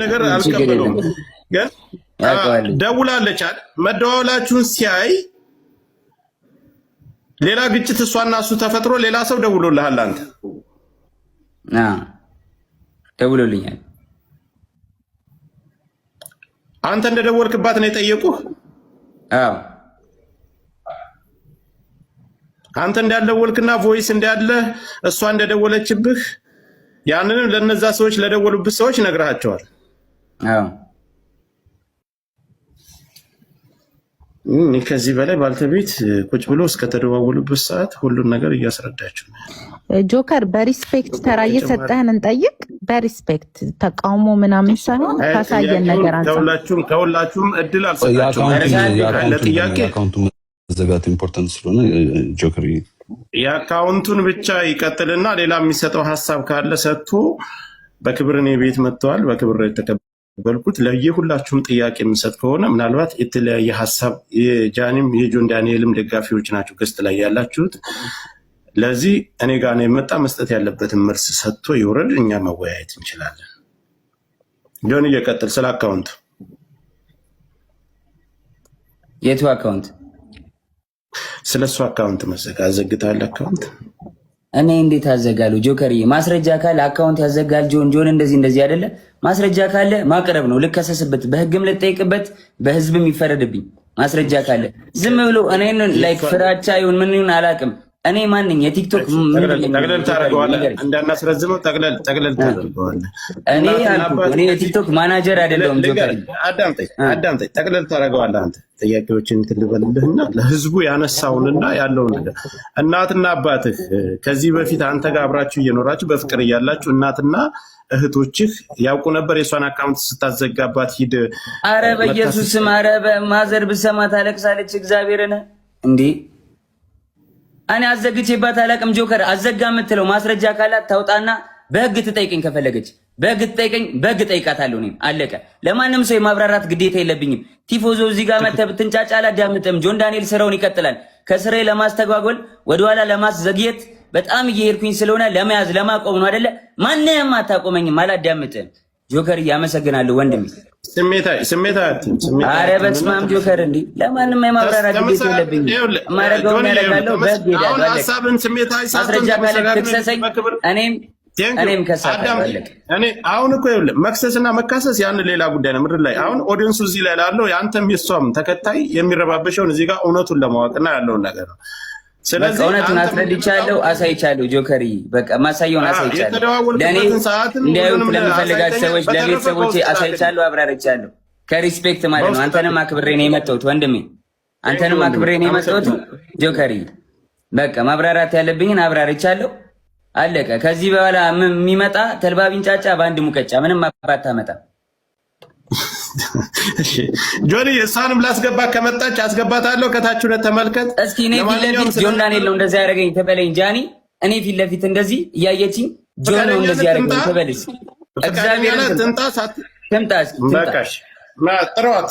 ነገር አልከበለውም ግን ደውላለች አይደል? መደዋወላችሁን ሲያይ ሌላ ግጭት እሷና እሱ ተፈጥሮ ሌላ ሰው ደውሎልሃል አንተ? ደውሎልኛል። አንተ እንደደወልክባት ነው የጠየቁህ? አዎ አንተ እንዳልደወልክና ቮይስ እንዳለ እሷ እንደደወለችብህ ያንንም ለነዛ ሰዎች ለደወሉብህ ሰዎች ነግረሃቸዋል? አዎ ከዚህ በላይ ባልተቤት ቁጭ ብሎ እስከተደዋወሉበት ሰዓት ሁሉን ነገር እያስረዳችሁ ነው። ጆከር በሪስፔክት ተራ እየሰጠህን እንጠይቅ። በሪስፔክት ተቃውሞ ምናምን ሳይሆን ካሳየን ነገር አንተ ከሁላችሁም እድል አልሰጣችሁም ለጥያቄ። መዘጋት ኢምፖርታንት ስለሆነ ጆከር የአካውንቱን ብቻ ይቀጥልና ሌላ የሚሰጠው ሀሳብ ካለ ሰጥቶ በክብር እኔ ቤት መጥተዋል። በክብር የተቀበልኩት ለየሁላችሁም ጥያቄ የምሰጥ ከሆነ ምናልባት የተለያየ ሀሳብ የጃኒም የጆን ዳንኤልም ደጋፊዎች ናቸው ገስት ላይ ያላችሁት። ለዚህ እኔ ጋር ነው የመጣ መስጠት ያለበትን መልስ ሰጥቶ ይውረድ፣ እኛ መወያየት እንችላለን። ጆን እየቀጥል ስለ አካውንቱ። የቱ አካውንት? ስለሱ አካውንት አዘግታል። አካውንት እኔ እንዴት አዘጋለሁ? ጆከር ማስረጃ ካለ አካውንት ያዘጋል። ጆን እንደዚህ አይደለ? ማስረጃ ካለ ማቅረብ ነው። ልከሰስበት፣ በህግም ልጠይቅበት፣ በህዝብም ይፈረድብኝ። ማስረጃ ካለ ዝም ብሎ እኔን ላይክ ፍራቻ ይሁን ምን ይሁን አላውቅም። እኔ ማንኝ የቲክቶክ ጠቅለል ታደርገዋለህ፣ እንዳናስረዝመው ጠቅለል ታደርገዋለህ። እኔ የቲክቶክ ማናጀር አይደለሁም። ጆከር አዳምጠኝ፣ ጠቅለል ታደርገዋለህ። አንተ ጥያቄዎችን ትልበልልህና ለህዝቡ ያነሳውንና ያለውን ነገር እናትና አባትህ ከዚህ በፊት አንተ ጋር አብራችሁ እየኖራችሁ በፍቅር እያላችሁ እናትና እህቶችህ ያውቁ ነበር የሷን አካውንት ስታዘጋባት ሂድ። አረ በኢየሱስ ስም፣ አረ በማዘር ብሰማ ታለቅሳለች። እግዚአብሔርን እንዴ እኔ አዘግቼባት አላውቅም። ጆከር አዘጋ የምትለው ማስረጃ ካላት ታውጣና በህግ ትጠይቀኝ። ከፈለገች በህግ ትጠይቀኝ፣ በህግ ጠይቃታለሁ። እኔም አለቀ። ለማንም ሰው የማብራራት ግዴታ የለብኝም። ቲፎዞ እዚህ ጋር መተህ ብትንጫጫ አላዳምጥም። ጆን ዳንኤል ስራውን ይቀጥላል። ከስራዬ ለማስተጓጎል ወደኋላ ለማስዘግየት በጣም እየሄድኩኝ ስለሆነ ለመያዝ ለማቆም ነው አይደለ? ማንንም አታቆመኝም፣ አላዳምጥም። ጆከር እያመሰግናለሁ ወንድሜ። አረ በስመ አብ ጆከር፣ እንዴ ለማንም የማብራራት ግዴታ የለብኝም። ማረጋውን ያደርጋለሁ። በህግ ሄዳለሁ። ማስረጃ ካለ ትክሰሰኝ፣ እኔም ከሳለሁ። እኔ አሁን እኮ ይኸውልህ መክሰስና መካሰስ ያን ሌላ ጉዳይ ነው። ምድር ላይ አሁን ኦዲየንሱ እዚህ ላይ ላለው የአንተም የሷም ተከታይ የሚረባበሸውን እዚህ ጋር እውነቱን ለማወቅና ያለውን ነገር ነው። ስለዚህ እውነቱን አስረድቻለሁ፣ አሳይቻለሁ። ጆከሪ በቃ ማሳየውን አሳይቻለሁ። ለእኔ እንዲያዩት ለሚፈልጋቸው ሰዎች ለቤተሰቦቼ አሳይቻለሁ፣ አብራርቻለሁ። ከሪስፔክት ማለት ነው። አንተንም አክብሬ ነው የመጣሁት ወንድሜ፣ አንተንም አክብሬ ነው የመጣሁት ጆከሪ። በቃ ማብራራት ያለብኝን አብራርቻለሁ፣ አለቀ። ከዚህ በኋላ የሚመጣ ተልባ ቢንጫጫ በአንድ ሙቀጫ ምንም አባታመጣ። ጆኒ እሷንም ላስገባ ከመጣች አስገባታለሁ። ከታች ሁለት ተመልከት እስኪ። እኔ ፊት ለፊት ጆን ዳንኤል ነው እንደዚህ ያደረገኝ ተበለኝ ጃኒ። እኔ ፊት ለፊት እንደዚህ እያየችኝ ጆን ነው እንደዚህ ያደረገኝ ተበለኝ። እግዚአብሔር ትምጣ በቃሽ። ጥሯት፣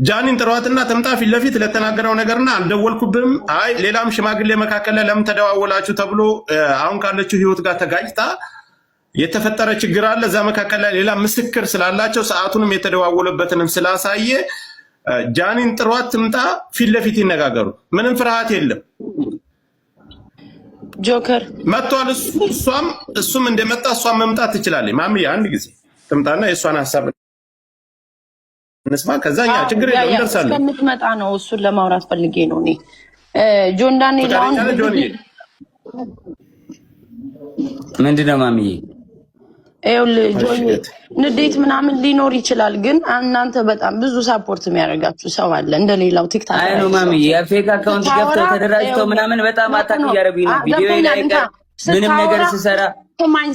ጃኒን ጥሯትና ትምጣ ፊት ለፊት ለተናገረው ነገርና አልደወልኩብም። አይ ሌላም ሽማግሌ መካከል ለምን ተደዋወላችሁ ተብሎ አሁን ካለችው ህይወት ጋር ተጋጭታ የተፈጠረ ችግር አለ። እዛ መካከል ላይ ሌላ ምስክር ስላላቸው ሰዓቱንም የተደዋወለበትንም ስላሳየ ጃኒን ጥሯት ትምጣ፣ ፊት ለፊት ይነጋገሩ። ምንም ፍርሃት የለም። ጆከር መጥቷል። እሱም እንደመጣ እሷም መምጣት ትችላለች። ማሚ አንድ ጊዜ ትምጣና የእሷን ሀሳብ እንስማ። ከዛኛ ችግር የለም እንደርሳለን። እስከምትመጣ ነው እሱን ለማውራት ፈልጌ ነው። እኔ ጆን ዳንኤል አሁን ምንድነው ማሚዬ? ንዴት ምናምን ሊኖር ይችላል፣ ግን እናንተ በጣም ብዙ ሳፖርት የሚያደርጋችሁ ሰው አለ እንደሌላው ቲክታክ። አይ ነው ማሚ የፌክ አካውንት ገብተው ተደራጅተው ምናምን በጣም አታክ እያደረጉኝ ነው። ቪዲዮ ላይ ምንም ነገር ስሰራ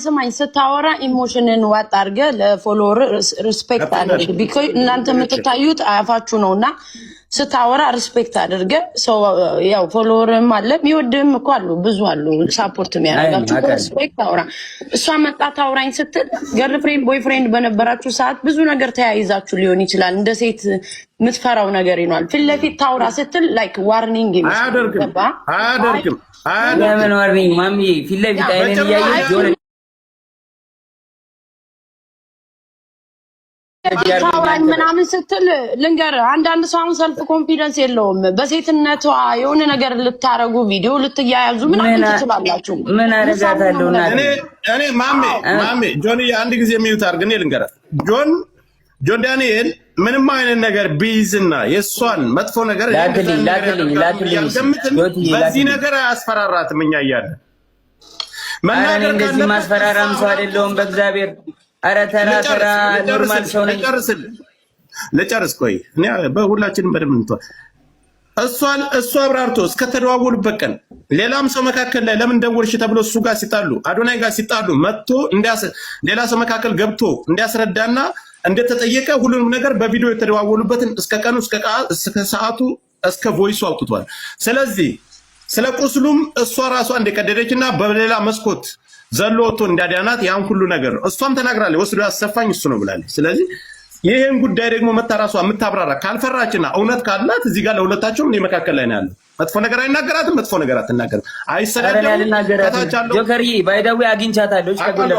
ስማኝ ስታወራ ኢሞሽንን ዋጥ አድርገህ ለፎሎወር ሪስፔክት አድርግ። ቢኮዝ እናንተ የምትታዩት አያፋችሁ ነውና ስታወራ ሪስፔክት አድርገህ ሰው ያው ፎሎወርም አለ የሚወድም እኮ አሉ፣ ብዙ አሉ ሳፖርት የሚያደርጋችሁ። ሪስፔክት አውራ። እሷ መጣት አውራኝ ስትል ገርልፍሬንድ ቦይፍሬንድ በነበራችሁ ሰዓት ብዙ ነገር ተያይዛችሁ ሊሆን ይችላል። እንደ ሴት የምትፈራው ነገር ይኗል። ፊት ለፊት ታውራ ስትል ላይክ ዋርኒንግ አያደርግም። ለምን ዋርኒንግ ማሚ? ፊት ለፊት አይነን እያየች ታውራኝ ምናምን ስትል ልንገርህ፣ አንዳንድ ሰው አሁን ሰልፍ ኮንፊደንስ የለውም። በሴትነቷ የሆነ ነገር ልታረጉ ቪዲዮ ልትያያዙ ምናምን ትችላላችሁ። ምን አረጋታለሁ? እኔ ማሜ ጆኒ አንድ ጊዜ የሚዩት አድርግ። እኔ ልንገርህ ጆን ዳንኤል ምንም አይነት ነገር ቢይዝና የእሷን መጥፎ ነገር በዚህ ነገር አያስፈራራትም። እኛ እያለን መናገር እንደዚህ ማስፈራራም ሰው አይደለሁም በእግዚአብሔር። ኧረ ተራ ኖርማል ሰው ነኝ። ልጨርስ ቆይ። እኔ በሁላችንም በደምብ እንቷ እሱ አብራርቶ እስከተደዋወሉበት ቀን ሌላም ሰው መካከል ላይ ለምን ደወልሽ ተብሎ እሱ ጋር ሲጣሉ አዶናይ ጋር ሲጣሉ መጥቶ ሌላ ሰው መካከል ገብቶ እንዲያስረዳና እንደተጠየቀ ሁሉንም ነገር በቪዲዮ የተደዋወሉበትን እስከ ቀኑ እስከ ሰዓቱ እስከ ቮይሱ አውጥቷል። ስለዚህ ስለ ቁስሉም እሷ ራሷ እንደቀደደችና በሌላ መስኮት ዘሎ ወጥቶ እንዳዳናት ያን ሁሉ ነገር እሷም ተናግራለች። ወስዶ ያሰፋኝ እሱ ነው ብላለች። ስለዚህ ይሄን ጉዳይ ደግሞ መታራሷ የምታብራራ ካልፈራችና እውነት ካላት እዚህ ጋር ለሁለታቸውም እኔ መካከል ላይ ነው ያለው። መጥፎ ነገር አይናገራትም፣ መጥፎ ነገር አትናገርም፣ አይሰዳደም። ጆከርዬ ባይዳዊ አግኝቻታለሁ።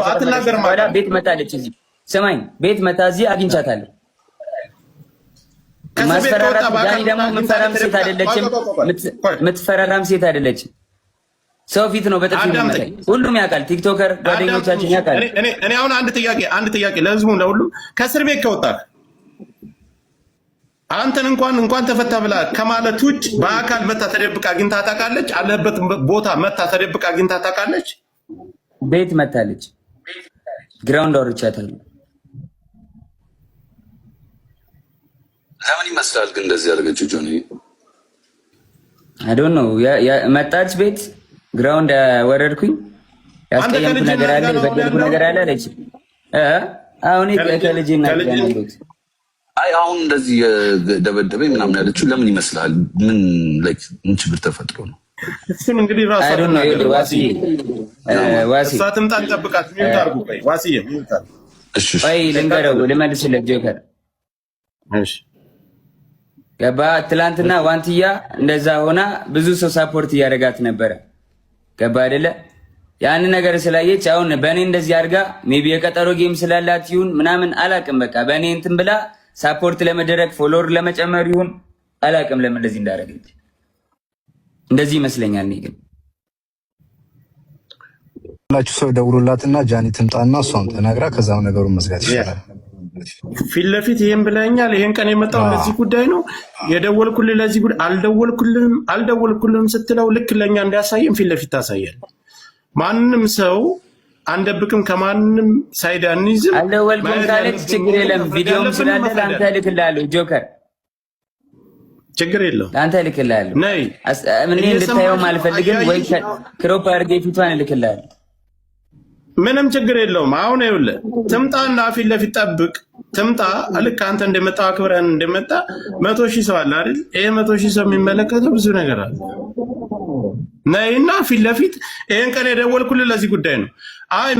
አትናገርም። ቤት መጣለች፣ እዚህ ስማኝ፣ ቤት መጣ፣ እዚህ አግኝቻታለሁ። ማስፈራራት ዳኒ ደግሞ የምትፈራም ሴት አይደለችም፣ የምትፈራራም ሴት አይደለችም። ሰው ፊት ነው በጥፊ የሚመታኝ። ሁሉም ያውቃል፣ ቲክቶከር ጓደኞቻችን ያውቃል። እኔ አሁን አንድ ጥያቄ ለህዝቡ ለሁሉም ከእስር ቤት ከወጣህ አንተን እንኳን ተፈታ ብላ ከማለት ውጭ በአካል መታ ተደብቃ አግኝታ ታውቃለች? አለበት ቦታ መታ ተደብቃ አግኝታ ታውቃለች? ቤት መታለች፣ ግራውንድ አውርቻታለሁ። ለምን ይመስላል ግን እንደዚህ ያደረገችው ጆኒ? አይ ዶንት ኖ መጣች ቤት ግራውንድ ወረድኩኝ። ያስቀየምኩ ነገር አለ፣ የበደልኩ ነገር አለ አለች። አሁን ከልጅ እናገናኝት። አይ አሁን እንደዚህ ደበደበኝ ምናምን ያለችው ለምን ይመስላል? ምን ችግር ተፈጥሮ ነው? እሱን እንግዲህ ራሱ አይ ዶንት ኖ ዋሲ እሷትም ታንጠብቃት ሚውት አድርጉ። ቆይ ዋሲዬ ሚውት አድርጉ። እሺ ቆይ ልንገረው፣ ልመልስለት ጆከር። እሺ ገባ። ትላንትና ዋንትያ እንደዛ ሆና ብዙ ሰው ሳፖርት እያደረጋት ነበረ። ገባ አይደለ? ያን ነገር ስላየች አሁን በእኔ እንደዚህ አድርጋ ሜቢ የቀጠሮ ጌም ስላላት ይሁን ምናምን አላቅም። በቃ በእኔ እንትን ብላ ሳፖርት ለመደረግ ፎሎወር ለመጨመር ይሁን አላቅም ለምን እንደዚህ እንዳደረገች። እንደዚህ ይመስለኛል። እኔ ግን ሁላችሁ ሰው ደውሎላትና ጃኒ ትምጣና እሷም ተናግራ ከዛው ነገሩን መዝጋት ይችላል። ፊት ለፊት ይሄን ብለኛል። ይሄን ቀን የመጣው ለዚህ ጉዳይ ነው የደወልኩልህ። ለዚህ ጉዳይ አልደወልኩልህም ስትለው ልክ ለኛ እንዲያሳየን ፊት ለፊት ታሳያል። ማንንም ሰው አንደብቅም፣ ከማንም ሳይድ አንይዝም። አልደወልኩም ካለች ችግር የለም። ቪዲዮም ስላለ ለአንተ እልክልሃለሁ ጆከር፣ ችግር የለውም። ለአንተ እልክልሃለሁ። እኔ እንድታየውም አልፈልግም። ወይ ክሮፕ አድርጌ ፊቷን እልክልሃለሁ። ምንም ችግር የለውም። አሁን ይኸውልህ ትምጣና ፊት ለፊት ጠብቅ። ትምጣ። ልክ አንተ እንደመጣ አክብረን እንደመጣ 100,000 ሰው አለ አይደል? ይሄ 100,000 ሰው የሚመለከተው ብዙ ነገር አለ። ነይና ፊት ለፊት ይሄን ቀን የደወልኩልህ ለዚህ ጉዳይ ነው። አይ